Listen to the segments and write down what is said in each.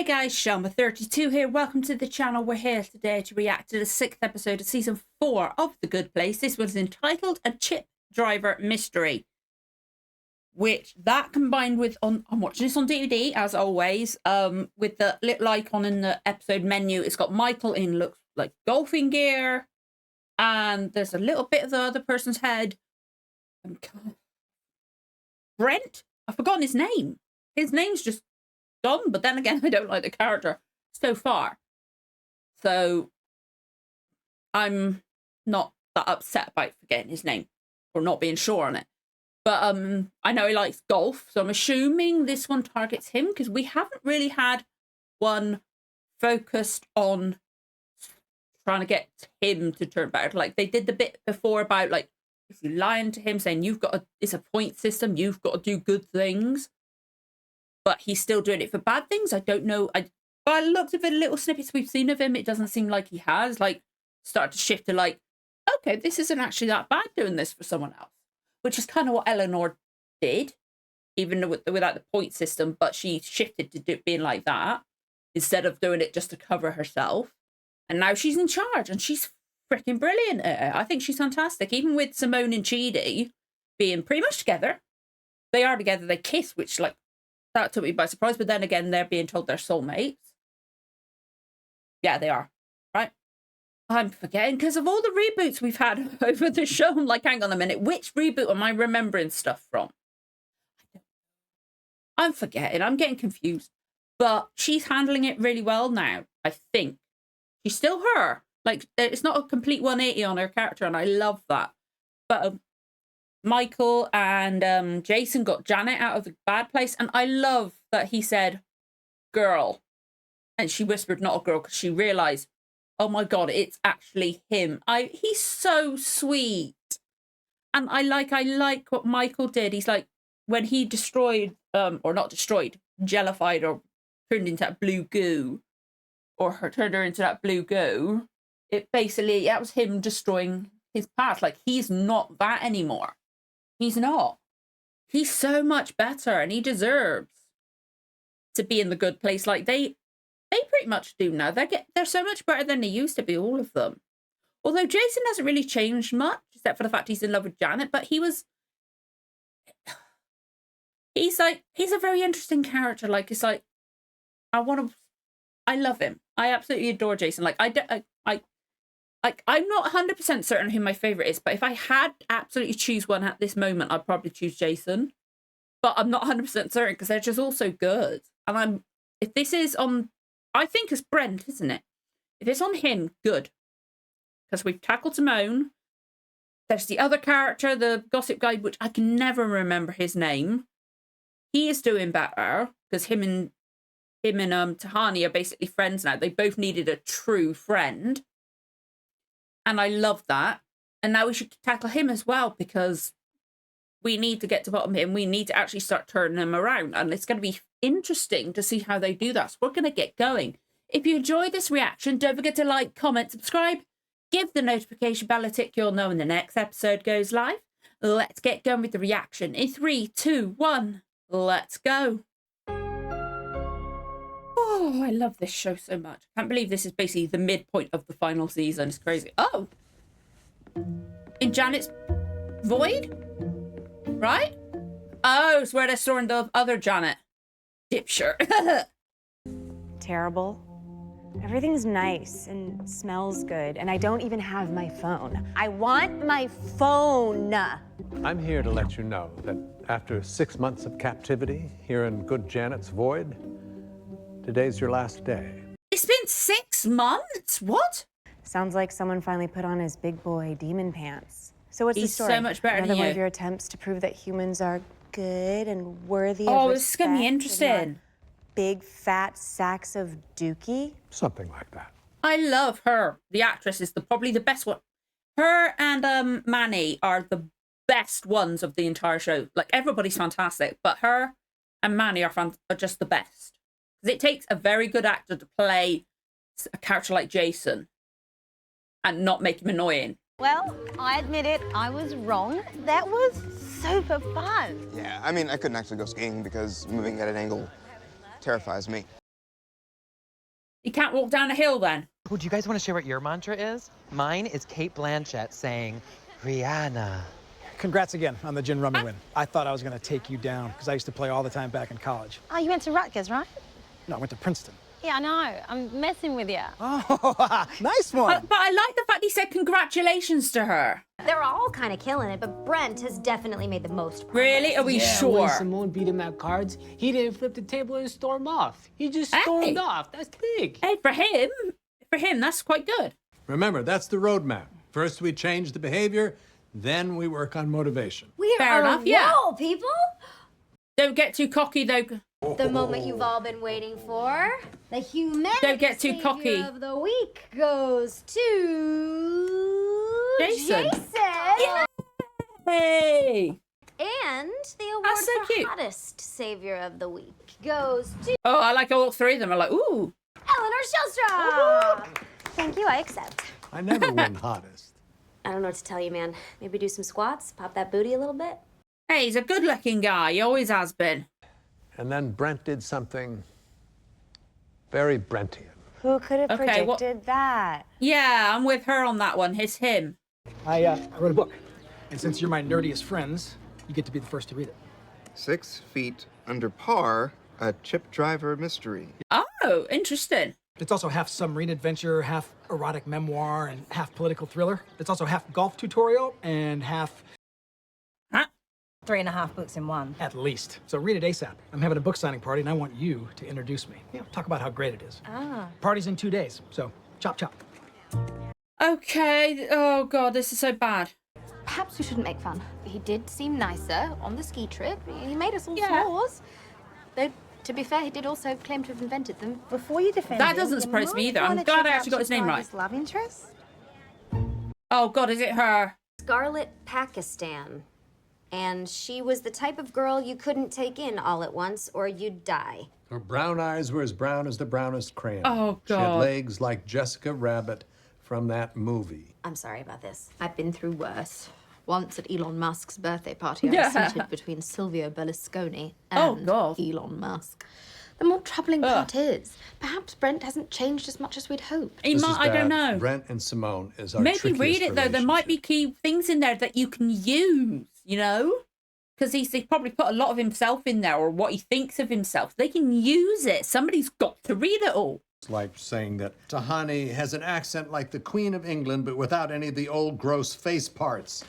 Hey guys, Shelma32 here. Welcome to the channel. We're here today to react to the 6th episode of season 4 of The Good Place. This was entitled A Chip Driver Mystery, which that combined with I'm watching this on DVD as always. With the little icon in the episode menu, it's got Michael in looks like golfing gear, and there's a little bit of the other person's head. Brent, I've forgotten his name. His name's just gone, but then again, I don't like the character so far. So I'm not that upset about forgetting his name or not being sure on it. But I know he likes golf, so I'm assuming this one targets him because we haven't really had one focused on trying to get him to turn better. Like they did the bit before about like if you lying to him saying it's a point system, you've got to do good things. But he's still doing it for bad things. I don't know. By the looks of the little snippets we've seen of him, it doesn't seem like he has like started to shift to like, okay, this isn't actually that bad doing this for someone else, which is kind of what Eleanor did, even without the point system. But she shifted to being like that instead of doing it just to cover herself. And now she's in charge, and she's freaking brilliant at it. I think she's fantastic. Even with Simone and Chidi being pretty much together, they are together. They kiss, which like. That took me by surprise, but then again, they're being told they're soulmates. Yeah, they are, right? I'm forgetting, because of all the reboots we've had over the show, I'm like, hang on a minute, which reboot am I remembering stuff from? I'm forgetting, I'm getting confused. But she's handling it really well now, I think. She's still her. Like, it's not a complete 180 on her character, and I love that. But Michael and Jason got Janet out of the bad place, and I love that he said girl and she whispered not a girl because she realized, oh my god, it's actually him. He's so sweet. And I like what Michael did. He's like, when he destroyed or not destroyed, jellified or turned into that blue goo, or turned her into that blue goo, it basically, that was him destroying his past. Like, he's not that anymore. He's not. He's so much better, and he deserves to be in the good place. Like they pretty much do now. They're so much better than they used to be, all of them. Although Jason hasn't really changed much, except for the fact he's in love with Janet. But he's a very interesting character. Like it's like I love him. I absolutely adore Jason. Like I'm not 100% certain who my favorite is, but if I had absolutely choose one at this moment, I'd probably choose Jason. But I'm not 100% certain because they're just all so good. And if this is on, I think it's Brent, isn't it? If it's on him, good. Because we've tackled Simone. There's the other character, the gossip guy, which I can never remember his name. He is doing better because him and Tahani are basically friends now. They both needed a true friend. And I love that. And now we should tackle him as well, because we need to get to the bottom of him. We need to actually start turning him around. And it's going to be interesting to see how they do that. So we're going to get going. If you enjoyed this reaction, don't forget to like, comment, subscribe. Give the notification bell a tick. You'll know when the next episode goes live. Let's get going with the reaction. In 3, 2, 1, let's go. Oh, I love this show so much. I can't believe this is basically the midpoint of the final season. It's crazy. Oh! In Janet's void? Right? Oh, it's where they're storing the other Janet. Dipshirt. Terrible. Everything's nice and smells good, and I don't even have my phone. I want my phone! I'm here to let you know that after 6 months of captivity here in good Janet's void, today's your last day. It's been 6 months? What? Sounds like someone finally put on his big boy demon pants. So what's the He's story? so much better Another than one you. of your attempts to prove that humans are good and worthy of Oh, respect? this is going to be interesting. Big fat sacks of dookie? Something like that. I love her. The actress is probably the best one. Her and Manny are the best ones of the entire show. Like, everybody's fantastic, but her and Manny are just the best. Because it takes a very good actor to play a character like Jason and not make him annoying. Well, I admit it, I was wrong. That was super fun. Yeah, I mean, I couldn't actually go skiing because moving at an angle terrifies me. He can't walk down a hill then. Oh, do you guys want to share what your mantra is? Mine is Kate Blanchett saying, Rihanna. Congrats again on the gin rummy win. I thought I was going to take you down because I used to play all the time back in college. Oh, you went to Rutgers, right? No, I went to Princeton. Yeah, I know. I'm messing with you. Oh, nice one. But I like the fact he said congratulations to her. They're all kind of killing it, but Brent has definitely made the most progress. Really? Are we When sure? Simone beat him at cards, he didn't flip the table and storm off. He just stormed off. That's big. Hey, for him, that's quite good. Remember, that's the roadmap. First, we change the behavior, then we work on motivation. We Fair are enough, yeah. roll, people. Don't get too cocky, though. The moment you've all been waiting for. The humanity Don't get too savior cocky. of the week goes to Jason. Jason. Hey! And the award That's so for cute. hottest savior of the week goes to Oh, I like all three of them. I'm like, ooh. Eleanor Shellstrop. Thank you, I accept. I never win hottest. I don't know what to tell you, man. Maybe do some squats, pop that booty a little bit. Hey, he's a good-looking guy. He always has been. And then Brent did something very Brentian. Who could have Okay, what- predicted that? Yeah, I'm with her on that one. It's him. I wrote a book. And since you're my nerdiest friends, you get to be the first to read it. 6 feet under par, a chip driver mystery. Oh, interesting. It's also half submarine adventure, half erotic memoir, and half political thriller. It's also half golf tutorial and half 3.5 books in one. at least. So read it ASAP. I'm having a book signing party, and I want you to introduce me. Talk about how great it is. Party's in 2 days, so chop chop. Okay. Oh, God, this is so bad. Perhaps we shouldn't make fun. He did seem nicer on the ski trip. He made us all Yeah. s'mores. Though, to be fair, he did also claim to have invented them. Before you defend That him, doesn't you surprise me might either. I'm wanna glad check I out actually got his name right. Chicago's love interest. Oh, God, is it her? Scarlet Pakistan. And she was the type of girl you couldn't take in all at once or you'd die. Her brown eyes were as brown as the brownest crayon. Oh, She had God. legs like Jessica Rabbit from that movie. I'm sorry about this. I've been through worse. Once at Elon Musk's birthday party, I was Yeah. seated between Silvio Berlusconi Oh, and God. Elon Musk. The more troubling part is, perhaps Brent hasn't changed as much as we'd hoped. He This might, is I don't bad. know. Brent and Simone is our Maybe trickiest read it, though. There might be relationship. key things in there that you can use, you know? Because he's probably put a lot of himself in there or what he thinks of himself. They can use it. Somebody's got to read it all. It's like saying that Tahani has an accent like the Queen of England, but without any of the old gross face parts.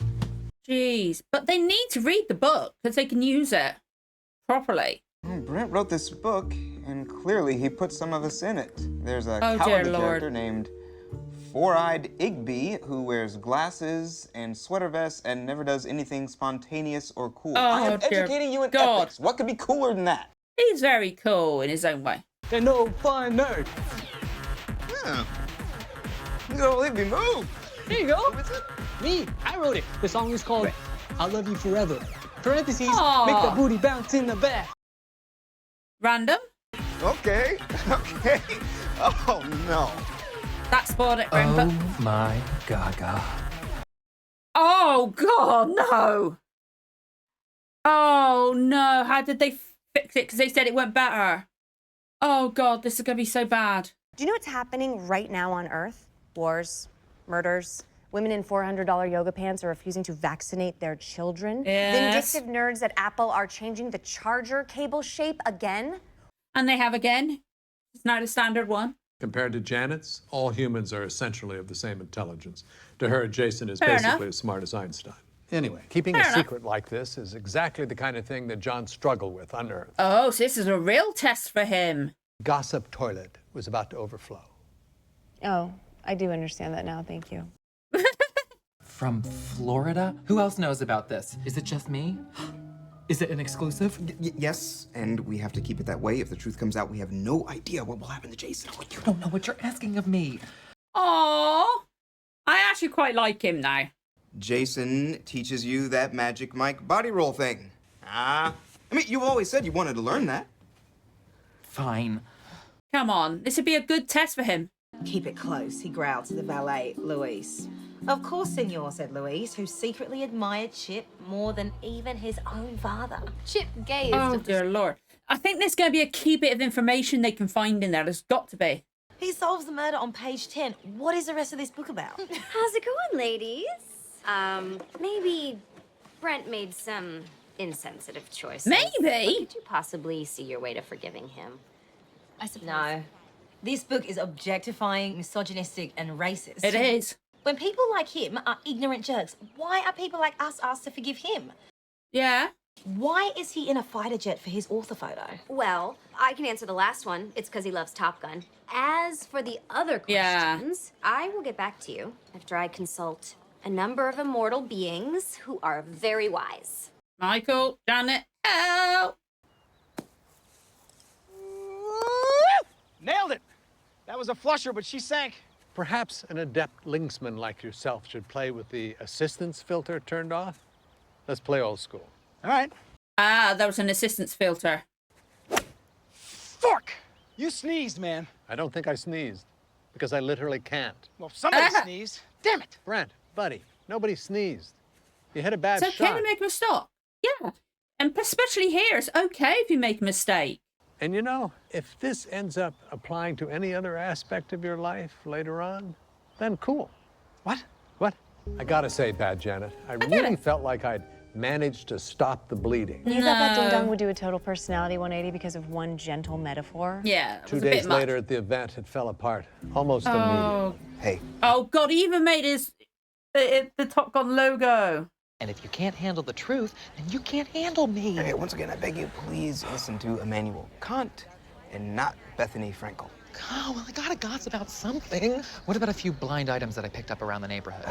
Jeez. But they need to read the book because they can use it properly. Brent wrote this book, and clearly he put some of us in it. There's a Oh, dear cowardly Lord. character named Four-Eyed Igby who wears glasses and sweater vests and never does anything spontaneous or cool. I am dear educating you in God. ethics. What could be cooler than that? He's very cool in his own way. They're no fun nerd. Yeah. You don't believe me, move. There you go. Me, I wrote it. The song is called I Love You Forever. Parentheses, Aw. make the booty bounce in the back. Random. Okay, okay. Oh, no. That spoiled it for him. But my gaga. oh, God, no. Oh, no. How did they fix it? Because they said it went better. Oh, God, this is going to be so bad. Do you know what's happening right now on Earth? Wars, murders, women in $400 yoga pants are refusing to vaccinate their children. Yes. Vindictive nerds at Apple are changing the charger cable shape again. And they have again. It's now the standard one. Compared to Janet's, all humans are essentially of the same intelligence. To her, Jason is Fair basically enough. as smart as Einstein. Anyway, keeping Fair a enough. secret like this is exactly the kind of thing that John struggled with on Earth. Oh, so this is a real test for him. Gossip toilet was about to overflow. Oh, I do understand that now, thank you. From Florida? Who else knows about this? Is it just me? Is it an exclusive? Yes, and we have to keep it that way. If the truth comes out, we have no idea what will happen to Jason. You don't know what you're asking of me. Oh, I actually quite like him now. Jason teaches you that Magic Mike body roll thing. I mean, you always said you wanted to learn that. Fine. Come on, this would be a good test for him. Keep it close, he growled to the valet, Louise. Of course, senor, said Louise, who secretly admired Chip more than even his own father. Chip gazed Oh, at the dear Lord. I think there's going to be a key bit of information they can find in there. There's got to be. He solves the murder on page 10. What is the rest of this book about? How's it going, ladies? Maybe Brent made some insensitive choices. Maybe. Could you possibly see your way to forgiving him? I suppose. No. This book is objectifying, misogynistic, and racist. It is. When people like him are ignorant jerks, why are people like us asked to forgive him? Yeah. Why is he in a fighter jet for his author photo? Well, I can answer the last one. It's because he loves Top Gun. As for the other questions, I will get back to you after I consult a number of immortal beings who are very wise. Michael, Janet, help! Nailed it! That was a flusher, but she sank. Perhaps an adept linksman like yourself should play with the assistance filter turned off. Let's play old school. All right. Ah, there was an assistance filter. Fork! You sneezed, man. I don't think I sneezed, because I literally can't. Well, somebody sneezed. Damn it. Brent, buddy, nobody sneezed. You hit a bad It's okay shot. to make a mistake. Yeah. And especially here, it's okay if you make a mistake. And you know, if this ends up applying to any other aspect of your life later on, then cool. What? What? I gotta say, Bad Janet, I really felt like I'd managed to stop the bleeding. You thought that Ding Dong would do a total personality 180 because of one gentle metaphor? Yeah. It 2 was a bit days much. later at the event, it fell apart almost immediately. Hey, Oh, God, he even made the Top Gun logo. And if you can't handle the truth, then you can't handle me. hey, once again, I beg you, please listen to Immanuel Kant and not Bethany Frankel. Oh, well, I gotta gossip about something. What about a few blind items that I picked up around the neighborhood?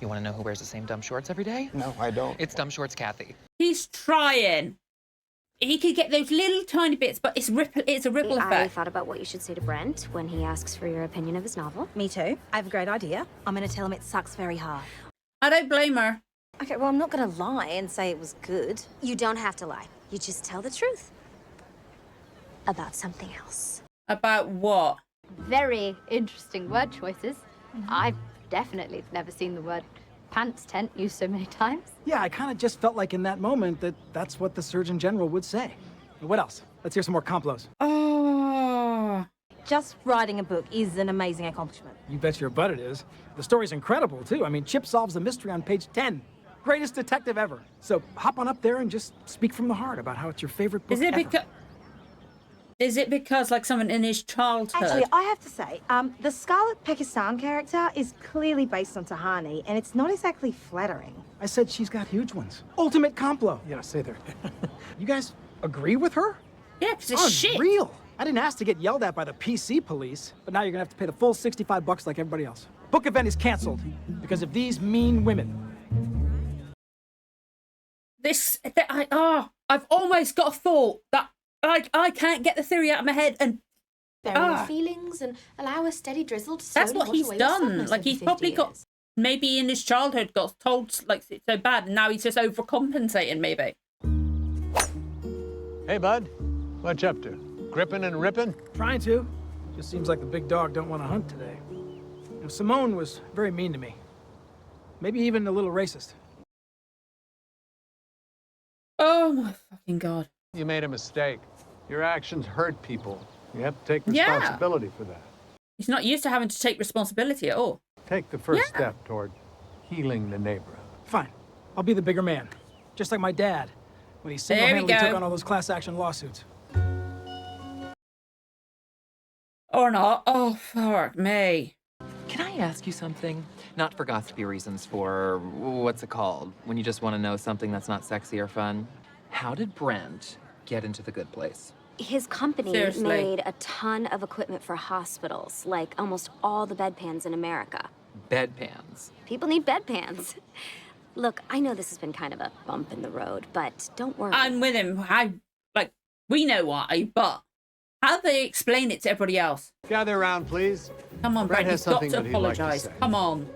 You wanna know who wears the same dumb shorts every day? No, I don't. It's Dumb Shorts Kathy. He's trying. He could get those little tiny bits, but it's a ripple I effect. thought about what you should say to Brent when he asks for your opinion of his novel. Me too. I have a great idea. I'm going to tell him it sucks very hard. I don't blame her. Okay, well, I'm not going to lie and say it was good. You don't have to lie. You just tell the truth about something else. About what? Very interesting word choices. I've definitely never seen the word pants tent used so many times. Yeah, I kind of just felt like in that moment that that's what the Surgeon General would say. What else? Let's hear some more complos. Oh. Just writing a book is an amazing accomplishment. You bet your butt it is. The story's incredible, too. I mean, Chip solves the mystery on page 10. Greatest detective ever. So hop on up there and just speak from the heart about how it's your favorite book ever. Is it because like someone in his childhood? Actually, I have to say, the Scarlet Pakistan character is clearly based on Tahani, and it's not exactly flattering. I said she's got huge ones. Ultimate complo. Yeah, say there. You guys agree with her? Yeah, because it's shit. Unreal. I didn't ask to get yelled at by the PC police, but now you're gonna have to pay the full $65 like everybody else. Book event is canceled because of these mean women. I've almost got a thought that I can't get the theory out of my head, and Bury your feelings and allow a steady drizzle to that's slowly what wash he's away the done. sadness Like of the he's 50 probably got years. maybe in his childhood got told like it's so bad, and now he's just overcompensating. Maybe. Hey, bud, what you up to? Gripping and ripping? Trying to. Just seems like the big dog don't want to hunt today. You know, Simone was very mean to me. Maybe even a little racist. Oh my fucking God. You made a mistake. Your actions hurt people. You have to take Yeah. responsibility for that. He's not used to having to take responsibility at all. Take the first step toward healing the neighborhood. Fine. I'll be the bigger man. Just like my dad, when he There we single-handedly go. took on all those class action lawsuits. Or not. Oh, fuck me. Can I ask you something? Not for gossipy reasons, for what's it called? When you just want to know something that's not sexy or fun. How did Brent get into the good place? His company Seriously. made a ton of equipment for hospitals, like almost all the bedpans in America. Bedpans. People need bedpans. Look, I know this has been kind of a bump in the road, but don't worry. I'm with him. We know why, but how do they explain it to everybody else? Gather around, please. Come on, Brent Brent, has you've got something to that he'd like to apologise. say. Come on.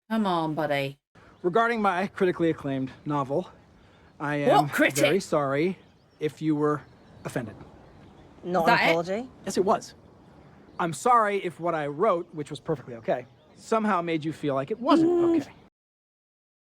Come on, buddy. Regarding my critically acclaimed novel, I am What critic? very sorry if you were offended. Not Is that an it? apology. Yes, it was. I'm sorry if what I wrote, which was perfectly okay, somehow made you feel like it wasn't okay.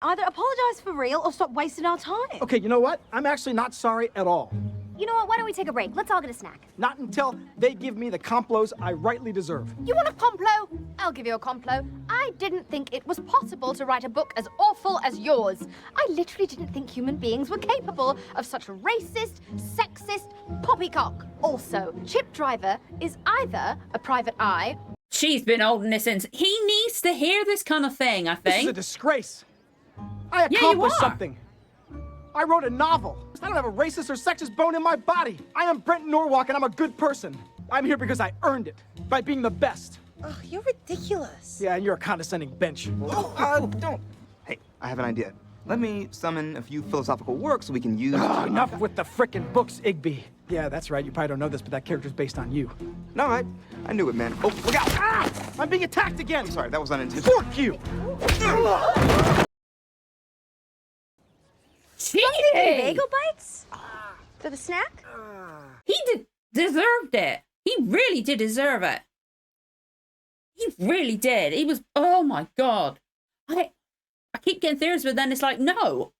Either apologize for real or stop wasting our time. Okay, you know what? I'm actually not sorry at all. You know what? Why don't we take a break? Let's all get a snack. Not until they give me the complos I rightly deserve. You want a complot? I'll give you a complot. I didn't think it was possible to write a book as awful as yours. I literally didn't think human beings were capable of such racist, sexist poppycock. Also, Chip Driver is either a private eye. She's been holding this in. He needs to hear this kind of thing, I think. This is a disgrace. I Yeah, you accomplished are. something. I wrote a novel. I don't have a racist or sexist bone in my body. I am Brent Norwalk, and I'm a good person. I'm here because I earned it by being the best. Oh, you're ridiculous. Yeah, and you're a condescending bench. Don't. Hey, I have an idea. Let me summon a few philosophical works we can use. Enough with the frickin' books, Igby. Yeah, that's right. You probably don't know this, but that character's based on you. No, I knew it, man. Oh, look out! Ah! I'm being attacked again! I'm sorry, that was unintentional. Fork you! Cheating! Bagel bites? For the snack? He deserved it. He really did deserve it. He really did. He was, oh my God. I keep getting theories, but then it's like, no.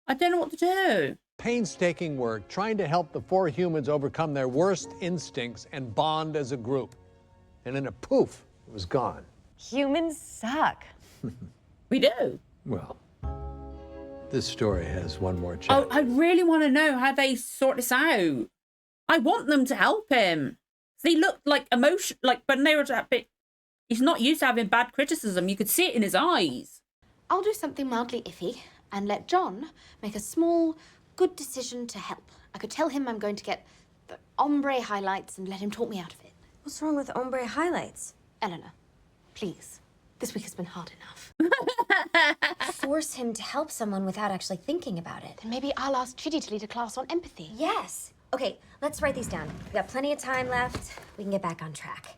I don't know what to do. Painstaking work trying to help the four humans overcome their worst instincts and bond as a group. And in a poof, it was gone. Humans suck. We do. Well, this story has one more Oh, chapter. I really want to know how they sort this out. I want them to help him. He looked like emotion, like when they were that bit. He's not used to having bad criticism. You could see it in his eyes. I'll do something mildly iffy and let John make a small, good decision to help. I could tell him I'm going to get the ombre highlights and let him talk me out of it. What's wrong with ombre highlights? Eleanor, please. This week has been hard enough. Force him to help someone without actually thinking about it. Then maybe I'll ask Chidi to lead a class on empathy. Yes. Okay, let's write these down. We've got plenty of time left. We can get back on track.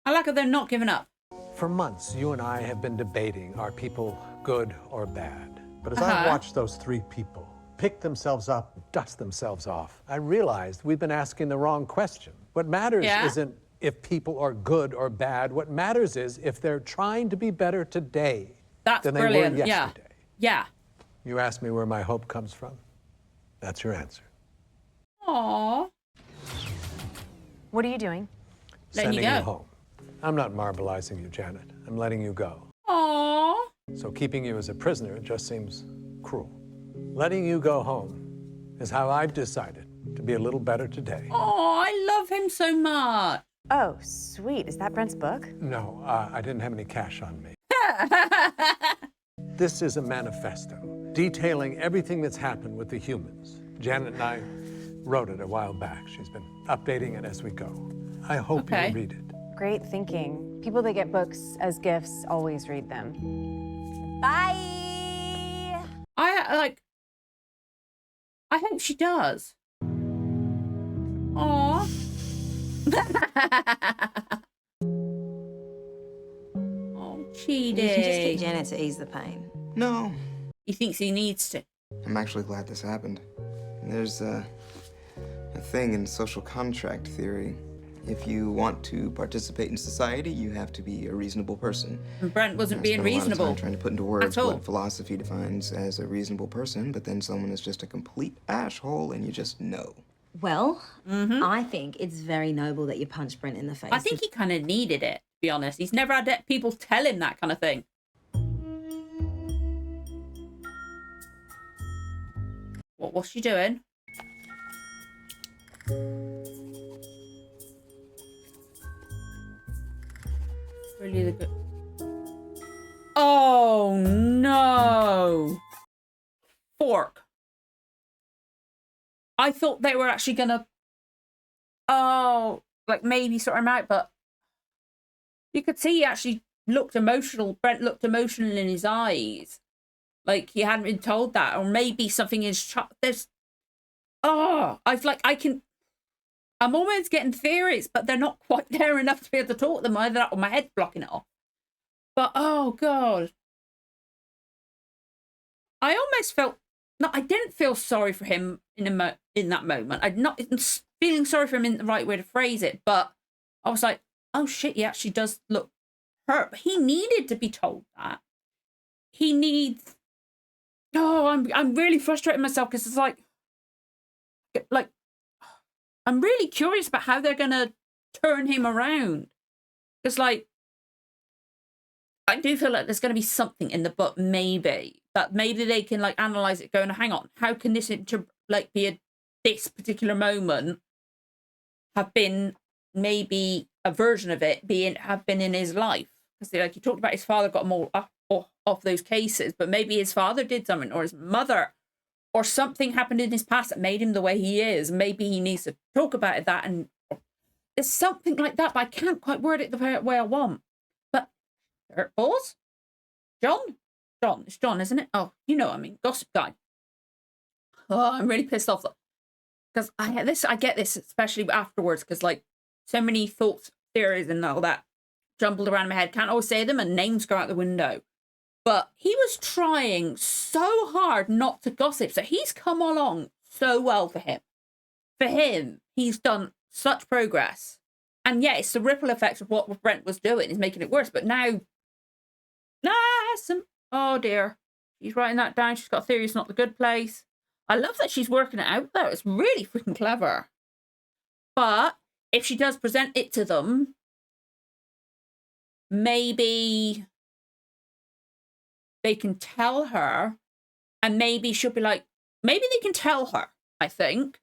I like how they're not giving up. For months, you and I have been debating, are people good or bad? But as I Uh-huh. watched those three people pick themselves up, dust themselves off, I realized we've been asking the wrong question. What matters Yeah. isn't if people are good or bad. What matters is if they're trying to be better today That's than they brilliant. were Yeah. yesterday. Yeah. You asked me where my hope comes from. That's your answer. Aww. What are you doing? Letting you Sending go. you home. I'm not marbleizing you, Janet. I'm letting you go. Aww. So keeping you as a prisoner just seems cruel. Letting you go home is how I've decided to be a little better today. Oh, I love him so much. Oh, sweet. Is that Brent's book? No, I didn't have any cash on me. This is a manifesto detailing everything that's happened with the humans. Janet and I wrote it a while back. She's been updating it as we go. I hope Okay. you'll read it. Great thinking. People that get books as gifts always read them. Bye! I hope she does. Aww. Oh, You can just get Chidi. Janet to ease the pain. No, He thinks he needs to. I'm actually glad this happened. There's a thing in social contract theory. If you want to participate in society, you have to be a reasonable person. And Brent wasn't I being spent a lot of reasonable. time trying to put into words at all. what philosophy defines as a reasonable person, but then someone is just a complete ashhole and you just know. Well, I think it's very noble that you punched Brent in the face. I think he kind of needed it, to be honest. He's never had people tell him that kind of thing. What's she doing? Really the good. Oh no! Fork. I thought they were actually gonna. Oh, like maybe sort him out, but you could see he actually looked emotional. Brent looked emotional in his eyes, like he hadn't been told that, or maybe something is. There's. Oh, I'm almost getting theories, but they're not quite there enough to be able to talk them either, or my head's blocking it off. But oh god, I almost felt. No, I didn't feel sorry for him in that moment. I'm not feeling sorry for him in the right way to phrase it, but I was like, oh shit, he actually does look hurt. He needed to be told that. He needs. Oh, I'm really frustrating myself because it's like, like, I'm really curious about how they're going to turn him around. Because, like, I do feel like there's going to be something in the book, maybe, that maybe they can, like, analyze it going, hang on, how can this, this particular moment have been maybe a version of it have been in his life? Because, like, you talked about his father got him all off those cases, but maybe his father did something, or his mother, or something happened in his past that made him the way he is. Maybe he needs to talk about that, and there's something like that, but I can't quite word it the way I want. But Dirtballs? John, it's John, isn't it? Oh, you know what I mean, Gossip Guy. Oh, I'm really pissed off because I get this especially afterwards, because, like, so many thoughts, theories, and all that jumbled around in my head. Can't always say them, and names go out the window. But he was trying so hard not to gossip, so he's come along so well for him. For him, he's done such progress. And yeah, it's the ripple effects of what Brent was doing is making it worse. But now, oh dear, she's writing that down. She's got a theory it's not the good place. I love that she's working it out, though. It's really freaking clever. But if she does present it to them, maybe they can tell her, and maybe she'll be like, maybe they can tell her, I think,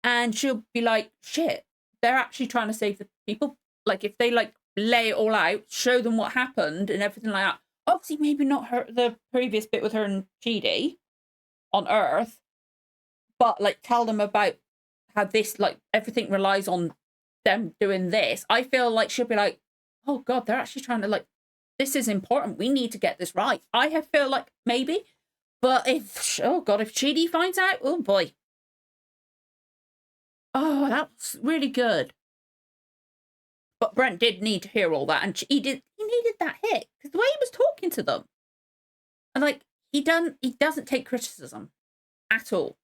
and she'll be like, shit, they're actually trying to save the people. Like, if they, like, lay it all out, show them what happened and everything like that. Obviously, maybe not the previous bit with her and Chidi on Earth, but, like, tell them about how this, like, everything relies on them doing this. I feel like she'll be like, oh God, they're actually trying to, like, this is important. We need to get this right. I feel like maybe, but if, oh God, if Chidi finds out, oh boy. Oh, that's really good. But Brent did need to hear all that, and he needed that hit, because the way he was talking to them, and, like, he doesn't take criticism at all.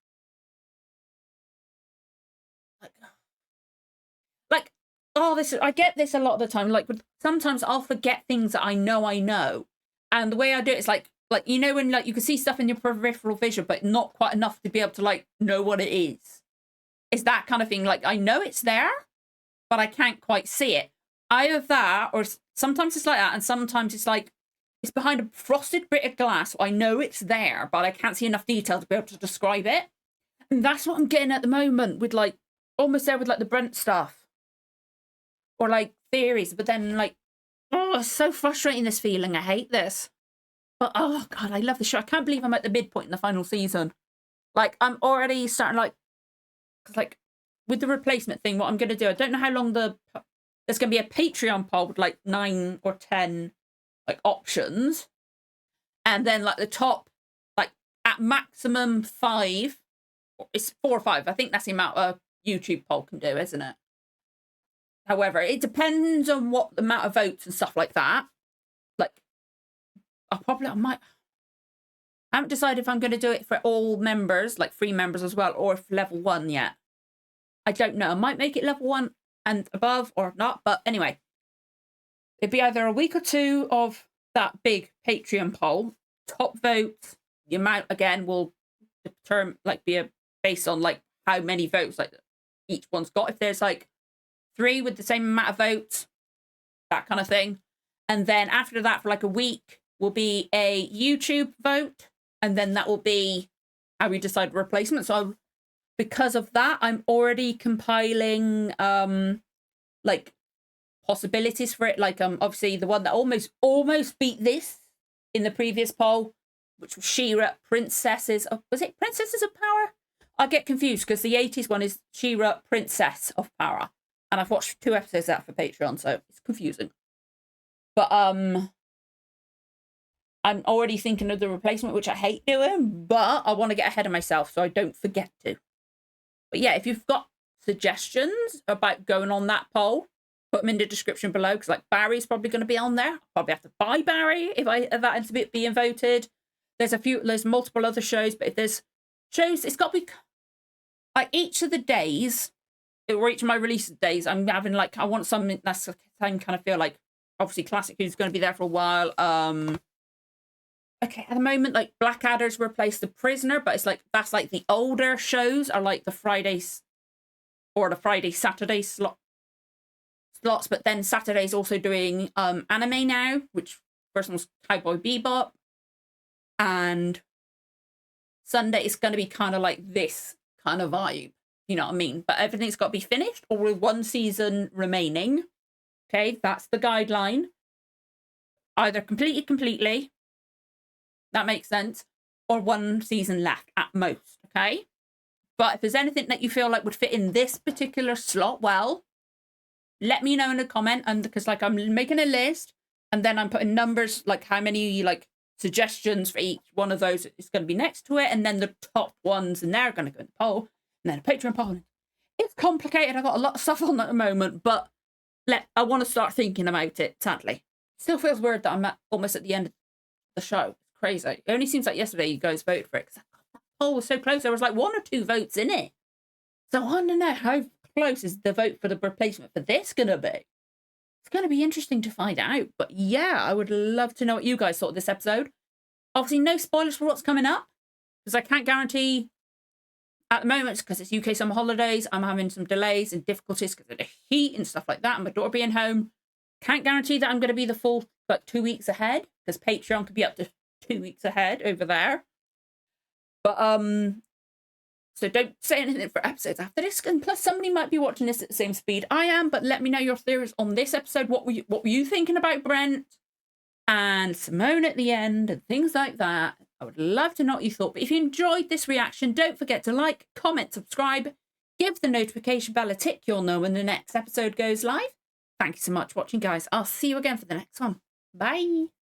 Like, oh, I get this a lot of the time. Like, sometimes I'll forget things that I know, and the way I do it is like you know when, like, you can see stuff in your peripheral vision, but not quite enough to be able to, like, know what it is. It's that kind of thing. Like, I know it's there, but I can't quite see it. Either that, or sometimes it's like that, and sometimes it's like it's behind a frosted bit of glass. So I know it's there, but I can't see enough detail to be able to describe it. And that's what I'm getting at the moment with, like, almost there with, like, the Brent stuff. Or, like, theories, but then, like, oh, it's so frustrating, this feeling. I hate this. But, oh, God, I love the show. I can't believe I'm at the midpoint in the final season. Like, I'm already starting, like, because, like, with the replacement thing, what I'm going to do, I don't know how long there's going to be a Patreon poll with, like, 9 or 10, like, options. And then, like, the top, like, at maximum 5, it's 4 or 5. I think that's the amount a YouTube poll can do, isn't it? However, it depends on what the amount of votes and stuff like that. Like, I haven't decided if I'm going to do it for all members, like free members as well, or for level 1 yet. I don't know. I might make it level 1 and above or not. But anyway, it'd be either a week or 2 of that big Patreon poll. Top votes, the amount, again, will determine, like, based on, like, how many votes, like, each one's got. If there's, like, 3 with the same amount of votes, that kind of thing. And then after that, for, like, a week, will be a YouTube vote. And then that will be how we decide replacement. So because of that, I'm already compiling, like, possibilities for it. Like, obviously the one that almost beat this in the previous poll, which was She-Ra, Princesses of... Was it Princesses of Power? I get confused because the 80s one is She-Ra, Princess of Power. And I've watched 2 episodes of that for Patreon, so it's confusing. But I'm already thinking of the replacement, which I hate doing, but I want to get ahead of myself so I don't forget to. But yeah, if you've got suggestions about going on that poll, put them in the description below, because, like, Barry's probably going to be on there. I'll probably have to buy Barry if that ends up being voted. There's multiple other shows, but if there's shows, it's got to be like each of the days, or each of my release days, I'm having, like, I want something that's the same kind of feel. Like, obviously Classic Who's going to be there for a while. okay, at the moment, like Blackadder's replaced The Prisoner, but it's like, that's like the older shows are like the Fridays or the Saturday slots. But then Saturday's also doing anime now, which first one was Cowboy Bebop. And Sunday is going to be kind of like this kind of vibe. You know what I mean? But everything's got to be finished or with one season remaining. Okay, that's the guideline. Either completely. That makes sense. Or one season left at most. Okay? But if there's anything that you feel like would fit in this particular slot, well, let me know in a comment. And because like I'm making a list and then I'm putting numbers, like how many like suggestions for each one of those is going to be next to it. And then the top ones, and they're going to go in the poll. And then a Patreon poll. It's complicated. I've got a lot of stuff on at the moment, but I want to start thinking about it, sadly. Still feels weird that I'm almost at the end of the show. It's crazy. It only seems like yesterday you guys voted for it. Because that poll was so close. There was like 1 or 2 votes in it. So I want to know how close is the vote for the replacement for this going to be. It's going to be interesting to find out. But yeah, I would love to know what you guys thought of this episode. Obviously, no spoilers for what's coming up. Because I can't guarantee at the moment, because it's UK summer holidays, I'm having some delays and difficulties because of the heat and stuff like that, and my daughter being home. Can't guarantee that I'm going to be the full, like, 2 weeks ahead, because Patreon could be up to 2 weeks ahead over there. But, so don't say anything for episodes after this, and plus somebody might be watching this at the same speed I am, but let me know your theories on this episode. What were you thinking about Brent and Simone at the end and things like that? I would love to know what you thought. But if you enjoyed this reaction, don't forget to like, comment, subscribe, give the notification bell a tick. You'll know when the next episode goes live. Thank you so much for watching, guys. I'll see you again for the next one. Bye.